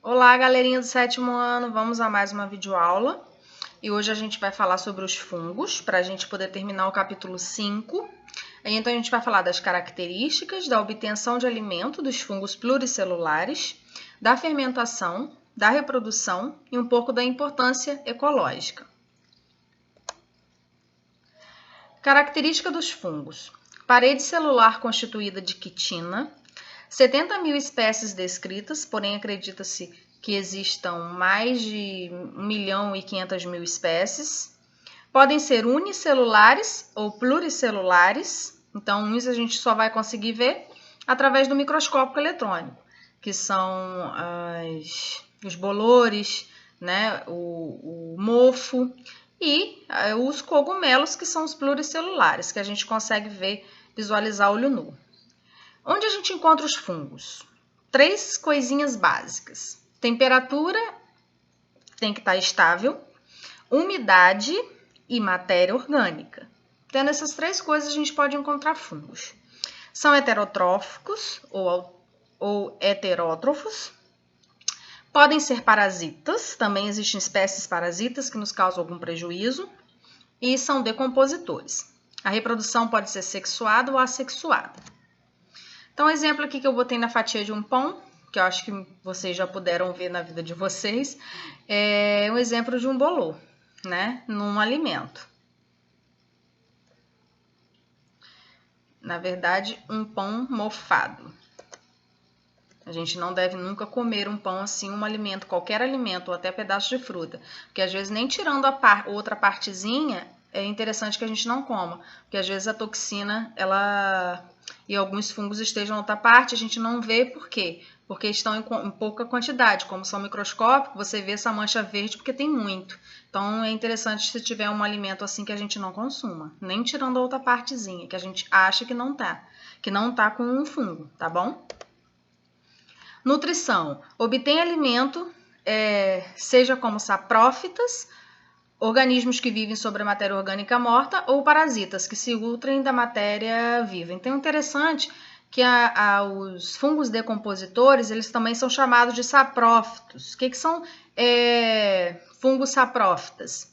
Olá, galerinha do 7º ano, vamos a mais uma videoaula. E hoje a gente vai falar sobre os fungos, para a gente poder terminar o capítulo 5. Então a gente vai falar das características da obtenção de alimento dos fungos pluricelulares, da fermentação, da reprodução e um pouco da importância ecológica. Característica dos fungos: parede celular constituída de quitina, 70.000 espécies descritas, porém acredita-se que existam mais de 1.500.000 espécies. Podem ser unicelulares ou pluricelulares, então uns a gente só vai conseguir ver através do microscópio eletrônico, que são os bolores, né, o mofo e os cogumelos, que são os pluricelulares, que a gente consegue ver, visualizar a olho nu. Onde a gente encontra os fungos? 3 coisinhas básicas. Temperatura tem que estar estável, umidade e matéria orgânica. Tendo essas 3 coisas, a gente pode encontrar fungos. São heterotróficos ou heterótrofos. Podem ser parasitas, também existem espécies parasitas que nos causam algum prejuízo. E são decompositores. A reprodução pode ser sexuada ou assexuada. Então, exemplo aqui que eu botei na fatia de um pão, que eu acho que vocês já puderam ver na vida de vocês, é um exemplo de um bolor, né, num alimento. Na verdade, um pão mofado. A gente não deve nunca comer um pão assim, um alimento, qualquer alimento, ou até pedaço de fruta, porque às vezes nem tirando a outra partezinha, é interessante que a gente não coma, porque às vezes a toxina, e alguns fungos estejam em outra parte, a gente não vê por quê? Porque estão em pouca quantidade, como são microscópicos, você vê essa mancha verde porque tem muito. Então é interessante se tiver um alimento assim que a gente não consuma, nem tirando a outra partezinha, que a gente acha que não tá com um fungo, tá bom? Nutrição: obtém alimento, seja como saprófitas, organismos que vivem sobre a matéria orgânica morta, ou parasitas, que se nutrem da matéria viva. Então é interessante que os fungos decompositores, eles também são chamados de saprófitos. O que são fungos saprófitas?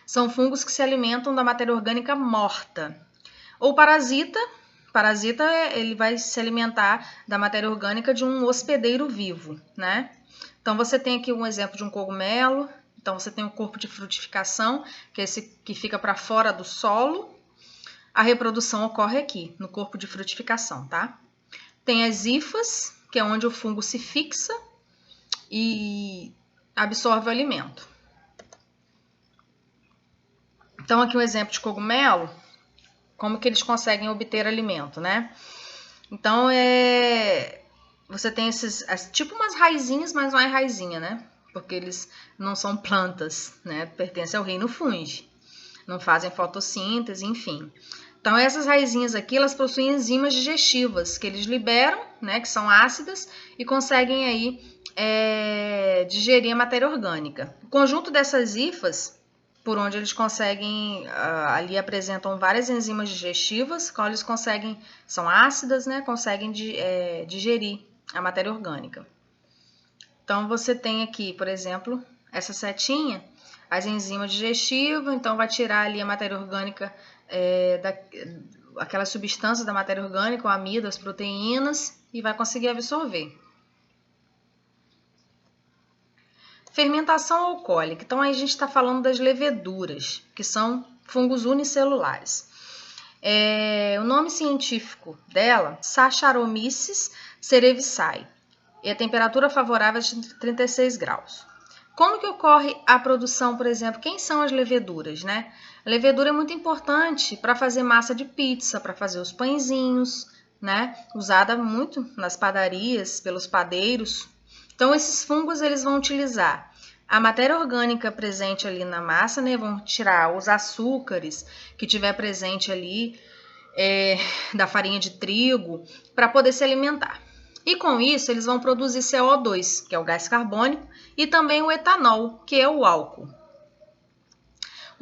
São fungos que se alimentam da matéria orgânica morta. Ou parasita, ele vai se alimentar da matéria orgânica de um hospedeiro vivo, né? Então você tem aqui um exemplo de um cogumelo. Então, você tem o corpo de frutificação, que é esse que fica para fora do solo. A reprodução ocorre aqui, no corpo de frutificação, tá? Tem as hifas, que é onde o fungo se fixa e absorve o alimento. Então, aqui um exemplo de cogumelo, como que eles conseguem obter alimento, né? Então, você tem tipo umas raizinhas, mas não é raizinha, né? Porque eles não são plantas, né? Pertencem ao reino fungi. Não fazem fotossíntese, enfim. Então, essas raizinhas aqui, elas possuem enzimas digestivas, que eles liberam, né? Que são ácidas, e conseguem aí digerir a matéria orgânica. O conjunto dessas hifas, por onde eles conseguem, ali apresentam várias enzimas digestivas, qual eles conseguem, são ácidas, né? Conseguem digerir a matéria orgânica. Então, você tem aqui, por exemplo, essa setinha, as enzimas digestivas, então vai tirar ali a matéria orgânica, aquelas substâncias da matéria orgânica, o amido, as proteínas, e vai conseguir absorver. Fermentação alcoólica. Então, aí a gente está falando das leveduras, que são fungos unicelulares. O nome científico dela, Saccharomyces cerevisiae. E a temperatura favorável é de 36 graus. Como que ocorre a produção, por exemplo? Quem são as leveduras, né? A levedura é muito importante para fazer massa de pizza, para fazer os pãezinhos, né? Usada muito nas padarias, pelos padeiros. Então, esses fungos, eles vão utilizar a matéria orgânica presente ali na massa, né? Vão tirar os açúcares que tiver presente ali da farinha de trigo, para poder se alimentar. E com isso, eles vão produzir CO2, que é o gás carbônico, e também o etanol, que é o álcool.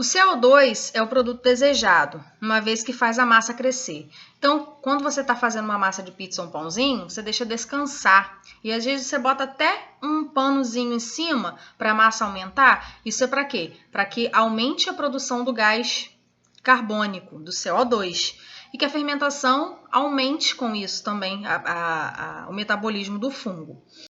O CO2 é o produto desejado, uma vez que faz a massa crescer. Então, quando você está fazendo uma massa de pizza ou um pãozinho, você deixa descansar. E às vezes você bota até um panozinho em cima para a massa aumentar. Isso é para quê? Para que aumente a produção do gás carbônico, do CO2. E que a fermentação aumente com isso também o metabolismo do fungo.